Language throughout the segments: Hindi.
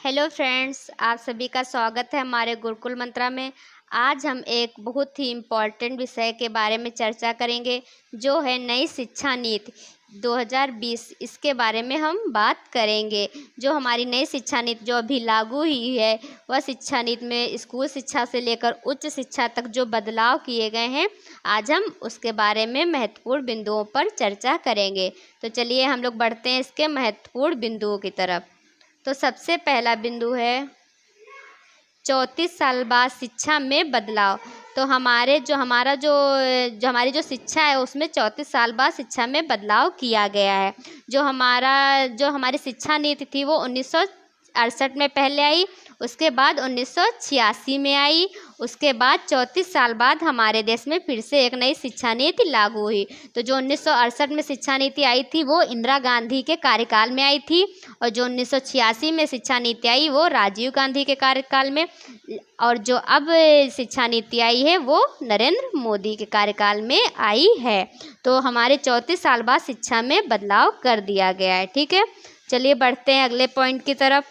हेलो फ्रेंड्स, आप सभी का स्वागत है हमारे गुरुकुल मंत्रा में। आज हम एक बहुत ही इम्पॉर्टेंट विषय के बारे में चर्चा करेंगे, जो है नई शिक्षा नीति 2020। इसके बारे में हम बात करेंगे। जो हमारी नई शिक्षा नीति जो अभी लागू हुई है, वह शिक्षा नीति में स्कूल शिक्षा से लेकर उच्च शिक्षा तक जो बदलाव किए गए हैं, आज हम उसके बारे में महत्वपूर्ण बिंदुओं पर चर्चा करेंगे। तो चलिए हम लोग बढ़ते हैं इसके महत्वपूर्ण बिंदुओं की तरफ। तो सबसे पहला बिंदु है 34 साल बाद शिक्षा में बदलाव। तो हमारी जो शिक्षा है उसमें 34 साल बाद शिक्षा में बदलाव किया गया है। जो हमारी शिक्षा नीति थी वो 1968 में पहले आई, उसके बाद 1986 में आई, उसके बाद 34 साल बाद हमारे देश में फिर से एक नई शिक्षा नीति लागू हुई। तो जो 1968 में शिक्षा नीति आई थी वो इंदिरा गांधी के कार्यकाल में आई थी, और जो 1986 में शिक्षा नीति आई वो राजीव गांधी के कार्यकाल में, और जो अब शिक्षा नीति आई है वो नरेंद्र मोदी के कार्यकाल में आई है। तो हमारे 34 साल बाद शिक्षा में बदलाव कर दिया गया है। ठीक है, चलिए बढ़ते हैं अगले पॉइंट की तरफ।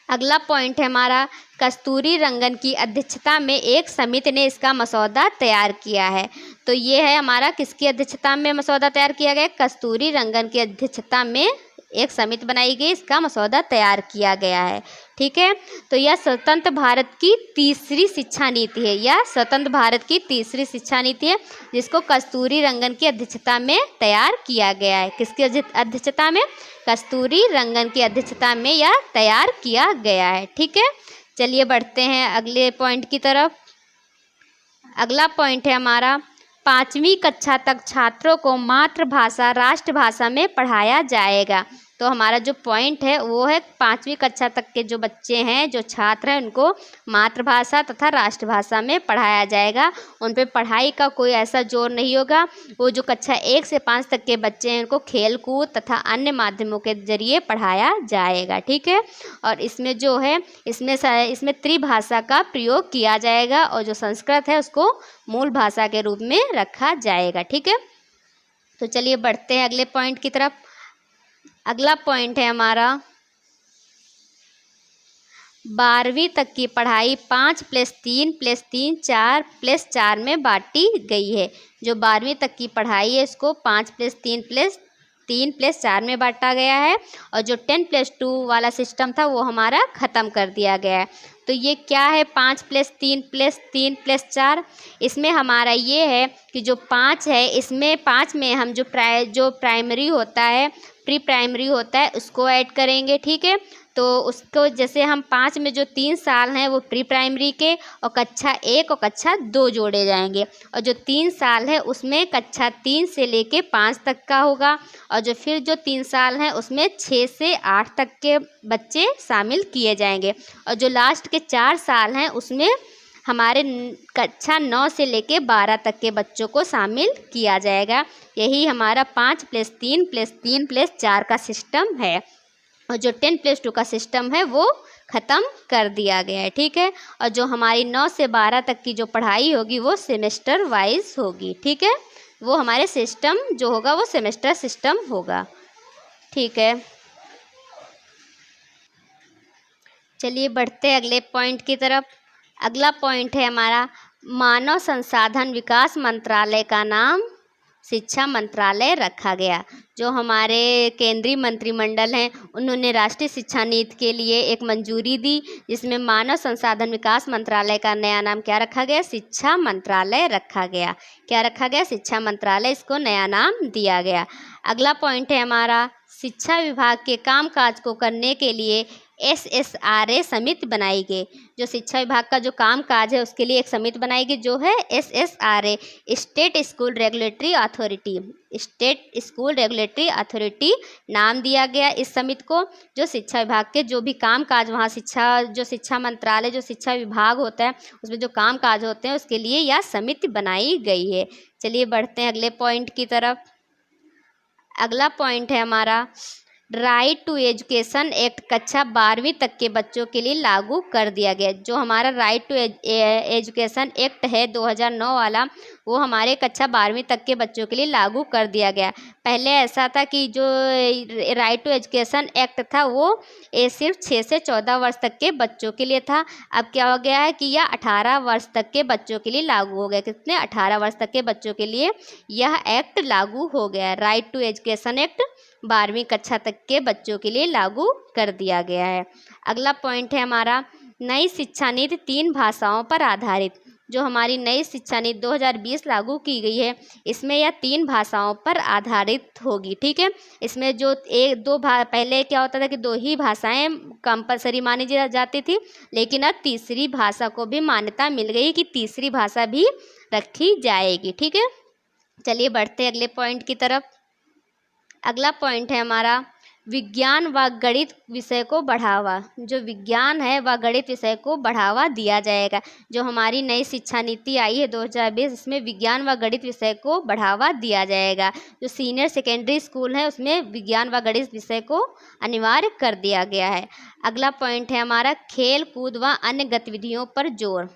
अगला पॉइंट है हमारा कस्तूरी रंगन की अध्यक्षता में एक समिति ने इसका मसौदा तैयार किया है। तो ये है हमारा किसकी अध्यक्षता में मसौदा तैयार किया गया? कस्तूरी रंगन की अध्यक्षता में एक समिति बनाई गई, इसका मसौदा तैयार किया गया है। ठीक है, तो यह स्वतंत्र भारत की तीसरी शिक्षा नीति है। यह स्वतंत्र भारत की तीसरी शिक्षा नीति है, जिसको कस्तूरी रंगन की अध्यक्षता में तैयार किया गया है। किसकी अध्यक्षता में? कस्तूरी रंगन की अध्यक्षता में यह तैयार किया गया है। ठीक है, चलिए बढ़ते हैं अगले पॉइंट की तरफ। अगला पॉइंट है हमारा 5वीं कक्षा तक छात्रों को मातृभाषा राष्ट्रभाषा में पढ़ाया जाएगा। तो हमारा जो पॉइंट है वो है 5वीं कक्षा तक के जो बच्चे हैं, जो छात्र हैं, उनको मातृभाषा तथा राष्ट्रभाषा में पढ़ाया जाएगा। उन पे पढ़ाई का कोई ऐसा जोर नहीं होगा। वो जो कक्षा 1 से 5 तक के बच्चे हैं उनको खेल कूद तथा अन्य माध्यमों के जरिए पढ़ाया जाएगा। ठीक है, और इसमें जो है इसमें त्रिभाषा का प्रयोग किया जाएगा, और जो संस्कृत है उसको मूल भाषा के रूप में रखा जाएगा। ठीक है, तो चलिए बढ़ते हैं अगले पॉइंट की तरफ। अगला पॉइंट है हमारा 12वीं तक की पढ़ाई 5+3+3 4+4 में बांटी गई है। जो 12वीं तक की पढ़ाई है इसको 5+3+3+4 में बांटा गया है, और जो 10+2 वाला सिस्टम था वो हमारा ख़त्म कर दिया गया है। तो ये क्या है 5+3+3+4? इसमें हमारा ये है कि जो 5 है, इसमें 5 में हम जो प्राइमरी होता है, प्री प्राइमरी होता है, उसको ऐड करेंगे। ठीक है, तो उसको जैसे हम 5 में जो 3 साल हैं वो प्री प्राइमरी के, और कक्षा 1 और कक्षा 2 जोड़े जाएंगे, और जो 3 साल है उसमें कक्षा 3 से लेके 5 तक का होगा, और जो फिर जो 3 साल हैं उसमें 6 से 8 तक के बच्चे शामिल किए जाएंगे, और जो लास्ट के 4 साल हैं उसमें हमारे कक्षा 9 से लेके 12 तक के बच्चों को शामिल किया जाएगा। यही हमारा 5+3+3+4 का सिस्टम है, और जो 10+2 का सिस्टम है वो ख़त्म कर दिया गया है। ठीक है, और जो हमारी 9 से 12 तक की जो पढ़ाई होगी वो सेमेस्टर वाइज होगी। ठीक है, वो हमारे सिस्टम जो होगा वो सेमेस्टर सिस्टम होगा। ठीक है, चलिए बढ़ते हैं अगले पॉइंट की तरफ। अगला पॉइंट है हमारा मानव संसाधन विकास मंत्रालय का नाम शिक्षा मंत्रालय रखा गया। जो हमारे केंद्रीय मंत्रिमंडल हैं उन्होंने राष्ट्रीय शिक्षा नीति के लिए एक मंजूरी दी, जिसमें मानव संसाधन विकास मंत्रालय का नया नाम क्या रखा गया? शिक्षा मंत्रालय रखा गया। क्या रखा गया? शिक्षा मंत्रालय, इसको नया नाम दिया गया। अगला पॉइंट है हमारा शिक्षा विभाग के कामकाज को करने के लिए SSRA समिति बनाई गई। जो शिक्षा विभाग का जो काम काज है उसके लिए एक समिति बनाई गई, जो है SSRA, state school regulatory authority. State school regulatory authority नाम दिया गया इस समिति को। जो शिक्षा विभाग के जो भी काम काज वहाँ शिक्षा मंत्रालय, जो शिक्षा विभाग होता है उसमें जो काम काज होते हैं उसके लिए यह समिति बनाई गई है। चलिए बढ़ते हैं अगले पॉइंट की तरफ। अगला पॉइंट है हमारा राइट टू एजुकेशन एक्ट कक्षा 12वीं तक के बच्चों के लिए लागू कर दिया गया। जो हमारा राइट टू एजुकेशन एक्ट है 2009 वाला, वो हमारे कक्षा 12वीं तक के बच्चों के लिए लागू कर दिया गया। पहले ऐसा था कि जो राइट टू एजुकेशन एक्ट था वो सिर्फ 6 से 14 वर्ष तक के बच्चों के लिए था। अब क्या हो गया है कि यह 18 वर्ष तक के बच्चों के लिए लागू हो गया। कितने? 18 वर्ष तक के बच्चों के लिए यह एक्ट लागू हो गया है। राइट टू एजुकेशन एक्ट 12वीं कक्षा तक के बच्चों के लिए लागू कर दिया गया है। अगला पॉइंट है हमारा नई शिक्षा नीति 3 भाषाओं पर आधारित। जो हमारी नई शिक्षा नीति 2020 लागू की गई है, इसमें यह 3 भाषाओं पर आधारित होगी। ठीक है, इसमें जो पहले क्या होता था कि 2 ही भाषाएं कंपलसरी मानी जाती थी, लेकिन अब तीसरी भाषा को भी मान्यता मिल गई कि तीसरी भाषा भी रखी जाएगी। ठीक है, चलिए बढ़ते हैं अगले पॉइंट की तरफ। अगला पॉइंट है हमारा विज्ञान व गणित विषय को बढ़ावा। जो विज्ञान है व गणित विषय को बढ़ावा दिया जाएगा। जो हमारी नई शिक्षा नीति आई है 2020, इसमें विज्ञान व गणित विषय को बढ़ावा दिया जाएगा। जो सीनियर सेकेंडरी स्कूल है उसमें विज्ञान व गणित विषय को अनिवार्य कर दिया गया है। अगला पॉइंट है हमारा खेल कूद व अन्य गतिविधियों पर जोर।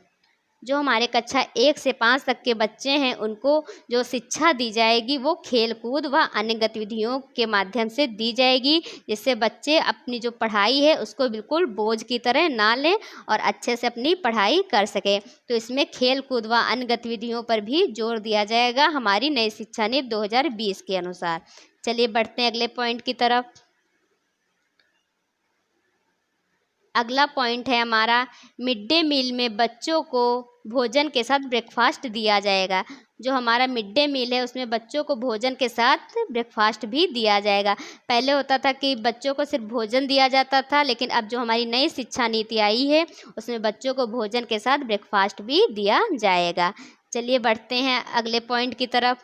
जो हमारे कक्षा 1 से 5 तक के बच्चे हैं उनको जो शिक्षा दी जाएगी वो खेल कूद व अन्य गतिविधियों के माध्यम से दी जाएगी, जिससे बच्चे अपनी जो पढ़ाई है उसको बिल्कुल बोझ की तरह ना लें और अच्छे से अपनी पढ़ाई कर सकें। तो इसमें खेल कूद व अन्य गतिविधियों पर भी जोर दिया जाएगा हमारी नई शिक्षा नीति 2020 के अनुसार। चलिए बढ़ते हैं अगले पॉइंट की तरफ। अगला पॉइंट है हमारा मिड डे मील में बच्चों को भोजन के साथ ब्रेकफास्ट दिया जाएगा। जो हमारा मिड डे मील है उसमें बच्चों को भोजन के साथ ब्रेकफास्ट भी दिया जाएगा। पहले होता था कि बच्चों को सिर्फ भोजन दिया जाता था, लेकिन अब जो हमारी नई शिक्षा नीति आई है उसमें बच्चों को भोजन के साथ ब्रेकफास्ट भी दिया जाएगा। चलिए बढ़ते हैं अगले पॉइंट की तरफ।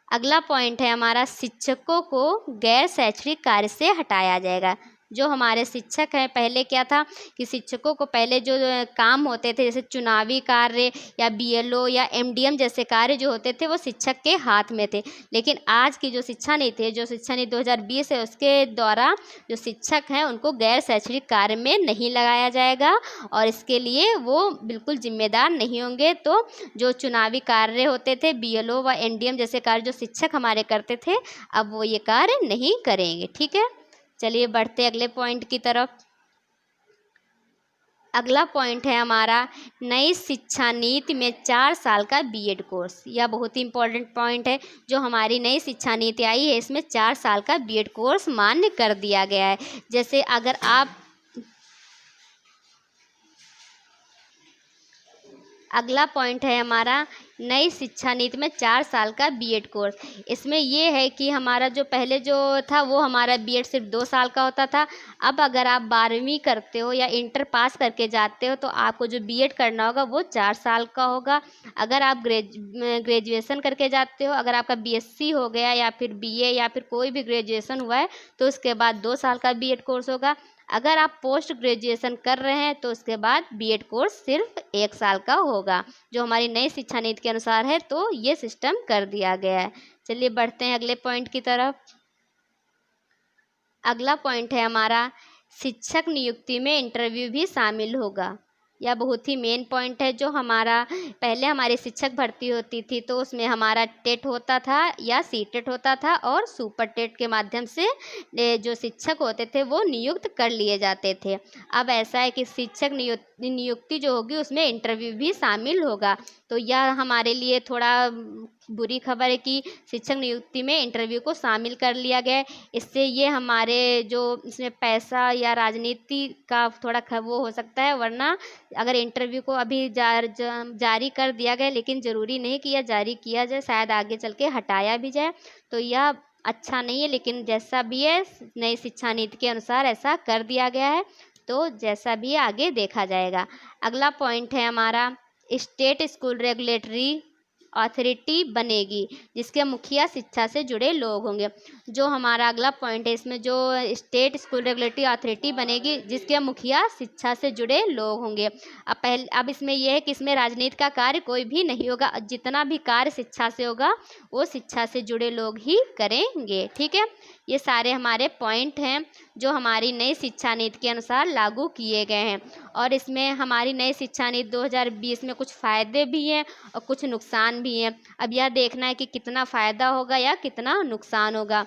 अगला पॉइंट है हमारा शिक्षकों को गैर शैक्षणिक कार्य से हटाया जाएगा। जो हमारे शिक्षक हैं, पहले क्या था कि शिक्षकों को पहले जो काम होते थे जैसे चुनावी कार्य या बीएलओ या एमडीएम जैसे कार्य जो होते थे वो शिक्षक के हाथ में थे। लेकिन आज की जो शिक्षा नीति है, जो शिक्षा नीति 2020 है, उसके द्वारा जो शिक्षक हैं उनको गैर शैक्षणिक कार्य में नहीं लगाया जाएगा और इसके लिए वो बिल्कुल जिम्मेदार नहीं होंगे। तो जो चुनावी कार्य होते थे, बीएलओ व एमडीएम जैसे कार्य जो शिक्षक हमारे करते थे, अब वो ये कार्य नहीं करेंगे। ठीक है, चलिए बढ़ते अगले पॉइंट की तरफ। अगला पॉइंट है हमारा नई शिक्षा नीति में 4 साल का बीएड कोर्स। यह बहुत ही इंपॉर्टेंट पॉइंट है। जो हमारी नई शिक्षा नीति आई है इसमें 4 साल का बीएड कोर्स मान्य कर दिया गया है। जैसे अगर आप अगला पॉइंट है हमारा नई शिक्षा नीति में 4 साल का बीएड कोर्स। इसमें ये है कि हमारा जो पहले जो था वो हमारा बीएड सिर्फ 2 साल का होता था। अब अगर आप 12वीं करते हो या इंटर पास करके जाते हो तो आपको जो बीएड करना होगा वो 4 साल का होगा। अगर आप ग्रेजुएशन करके जाते हो, अगर आपका बीएससी हो गया या फिर बीए या फिर कोई भी ग्रेजुएशन हुआ है तो उसके बाद 2 साल का बीएड कोर्स होगा। अगर आप पोस्ट ग्रेजुएशन कर रहे हैं तो उसके बाद बीएड कोर्स सिर्फ 1 साल का होगा। जो हमारी नई शिक्षा नीति के अनुसार है तो ये सिस्टम कर दिया गया है। चलिए बढ़ते हैं अगले पॉइंट की तरफ। अगला पॉइंट है हमारा शिक्षक नियुक्ति में इंटरव्यू भी शामिल होगा। यह बहुत ही मेन पॉइंट है। जो हमारा पहले हमारी शिक्षक भर्ती होती थी तो उसमें हमारा टेट होता था या सीटेट होता था और सुपर टेट के माध्यम से जो शिक्षक होते थे वो नियुक्त कर लिए जाते थे। अब ऐसा है कि शिक्षक नियुक्ति जो होगी उसमें इंटरव्यू भी शामिल होगा। तो यह हमारे लिए थोड़ा बुरी खबर है कि शिक्षक नियुक्ति में इंटरव्यू को शामिल कर लिया गया है। इससे ये हमारे जो इसमें पैसा या राजनीति का थोड़ा वो हो सकता है, वरना अगर इंटरव्यू को अभी जारी कर दिया गया, लेकिन ज़रूरी नहीं कि यह जारी किया जाए, शायद आगे चल के हटाया भी जाए, तो यह अच्छा नहीं है। लेकिन जैसा भी है नई शिक्षा नीति के अनुसार ऐसा कर दिया गया है, तो जैसा भी आगे देखा जाएगा। अगला पॉइंट है हमारा स्टेट स्कूल रेगुलेटरी अथॉरिटी बनेगी जिसके मुखिया शिक्षा से जुड़े लोग होंगे। जो हमारा अगला पॉइंट है, इसमें जो स्टेट स्कूल रेगुलेटरी अथॉरिटी बनेगी जिसके मुखिया शिक्षा से जुड़े लोग होंगे। अब इसमें यह है कि इसमें राजनीति का कार्य कोई भी नहीं होगा, जितना भी कार्य शिक्षा से होगा वो शिक्षा से जुड़े लोग ही करेंगे। ठीक है, ये सारे हमारे पॉइंट हैं जो हमारी नई शिक्षा नीति के अनुसार लागू किए गए हैं। और इसमें हमारी नई शिक्षा नीति 2020 में कुछ फ़ायदे भी हैं और कुछ नुकसान भी हैं। अब यह देखना है कि कितना फ़ायदा होगा या कितना नुकसान होगा।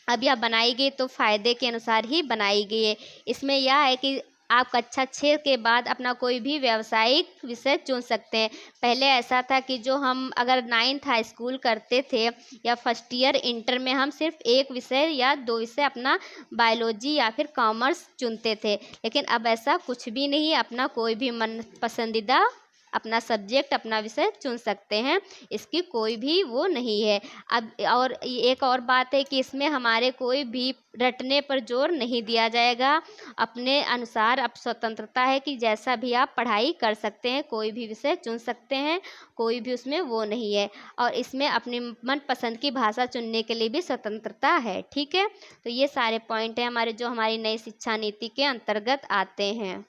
अब यह बनाई गई तो फ़ायदे के अनुसार ही बनाई गई है। इसमें यह है कि आप कक्षा 6 के बाद अपना कोई भी व्यावसायिक विषय चुन सकते हैं। पहले ऐसा था कि जो हम अगर 9th हाई स्कूल करते थे या फर्स्ट ईयर इंटर में हम सिर्फ एक विषय या 2 विषय अपना बायोलॉजी या फिर कॉमर्स चुनते थे, लेकिन अब ऐसा कुछ भी नहीं है। अपना कोई भी मन पसंदीदा अपना सब्जेक्ट अपना विषय चुन सकते हैं, इसकी कोई भी वो नहीं है। अब और एक और बात है कि इसमें हमारे कोई भी रटने पर जोर नहीं दिया जाएगा। अपने अनुसार अब स्वतंत्रता है कि जैसा भी आप पढ़ाई कर सकते हैं, कोई भी विषय चुन सकते हैं, कोई भी उसमें वो नहीं है। और इसमें अपनी मनपसंद की भाषा चुनने के लिए भी स्वतंत्रता है। ठीक है, तो ये सारे पॉइंट हैं हमारे जो हमारी नई शिक्षा नीति के अंतर्गत आते हैं।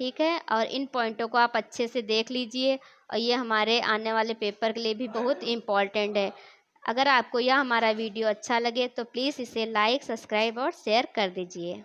ठीक है, और इन पॉइंटों को आप अच्छे से देख लीजिए और ये हमारे आने वाले पेपर के लिए भी बहुत इम्पॉर्टेंट है। अगर आपको यह हमारा वीडियो अच्छा लगे तो प्लीज़ इसे लाइक, सब्सक्राइब और शेयर कर दीजिए।